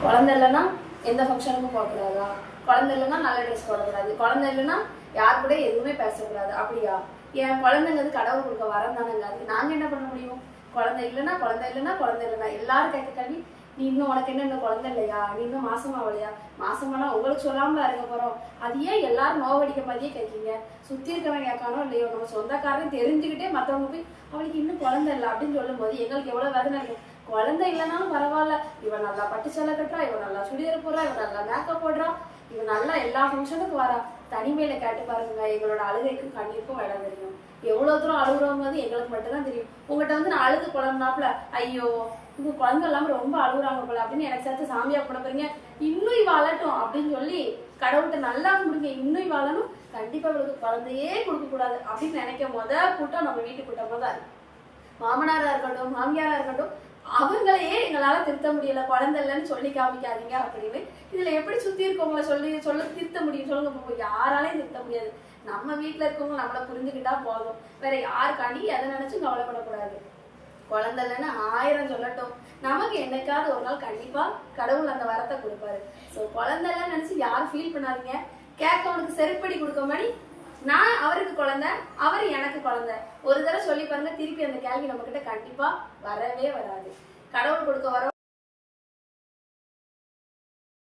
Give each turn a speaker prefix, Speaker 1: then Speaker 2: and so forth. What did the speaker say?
Speaker 1: குழந்தை இல்லைன்னா எந்த ஃபங்க்ஷனுக்கும் போகக்கூடாதா? குழந்தை இல்லைன்னா நல்ல ட்ரெஸ் போடக்கூடாது, குழந்தை இல்லைன்னா யார் கூட எதுவுமே பேசக்கூடாது அப்படியா? என் குழந்தைங்கிறது கடவுள் கொடுக்க வரம் தானேங்க, அதுக்கு நாங்கள் என்ன பண்ண முடியும்? குழந்தை இல்லைன்னா எல்லாரும் கேட்க கல்வி, நீ இன்னும் உனக்கு என்ன இன்னும் குழந்தை இல்லையா, நீ இன்னும் மாசமாவலையா? மாசமானா உங்களுக்கு சொல்லாமல இருக்க போறோம், அது ஏன் எல்லாரும் நோவடிக்க மாதிரியே கேட்கீங்க? சுத்தி இருக்கவங்க கேட்கானோ இல்லையோ, நம்ம சொந்தக்காரன் தெரிஞ்சுக்கிட்டே மற்றவங்க போய் அவளுக்கு இன்னும் குழந்தை இல்லை அப்படின்னு சொல்லும் போது எங்களுக்கு எவ்வளவு வேதனை இருக்கும். குழந்தை இல்லைனாலும் பரவாயில்ல, இவன் நல்லா பட்டு சேலை கட்டுறா, இவன் நல்லா சுடிதார் போடுறா, இவன் நல்லா மேக்கப் போடுறா, இவன் நல்லா எல்லா ஃபங்க்ஷனுக்கு வரா. தனிமையில கேட்டு பாருங்க, எங்களோட அழுகைக்கும் கண்ணீருக்கும் இடம் தெரியும். எவ்வளவு தூரம் அழுகுறவங்க எங்களுக்கு மட்டும்தான் தெரியும். உங்ககிட்ட வந்து நான் அழுது குழம்புனாப்புல, ஐயோ உங்க குழந்தை இல்லாம ரொம்ப அழுகுறாங்க போல அப்படின்னு எனக்கு சேர்த்து சாமியா போட போறீங்க, இன்னும் இவ அழட்டும் அப்படின்னு சொல்லி கடவுள்கிட்ட நல்லா குடுங்க, இன்னும் இவ அழணும், கண்டிப்பா இவளுக்கு குழந்தையே கொடுக்க கூடாது அப்படின்னு நினைக்க கூட்டம் நம்ம வீட்டு கூட்டமா தான் இருக்கு. மாமனாரா இருக்கட்டும், மாமியாரா இருக்கட்டும், அவங்களையே எங்களால திருத்த முடியல, குழந்தை இல்லைன்னு சொல்லி காமிக்காதீங்க அப்படின்னு. இதுல எப்படி சுத்தி இருக்கவங்களை சொல்ல திருத்த முடியும் சொல்லுங்க? யாராலையும் திருத்த முடியாது. நம்ம வீட்டுல இருக்கவங்க நம்மளை புரிஞ்சுக்கிட்டா போதும். வேற யாருக்காண்டி எதை நினைச்சும் கவலைப்படக்கூடாது. குழந்தை இல்லைன்னு 1000 சொல்லட்டும், நமக்கு என்னைக்காவது ஒரு நாள் கண்டிப்பா கடவுள் அந்த வரத்தை கொடுப்பாரு. ஸோ குழந்தை இல்லைன்னு நினைச்சு யாரும் ஃபீல் பண்ணாதீங்க. கேட்கவனுக்கு செருப்படி கொடுக்க மாதிரி நான் அவருக்கு குழந்தை, அவர் எனக்கு குழந்தை, ஒரு தடவை சொல்லி பாருங்க, திருப்பி அந்த கேள்வி நம்ம கிட்ட கண்டிப்பா வரவே வராது. கடவுள் கொடுக்க வர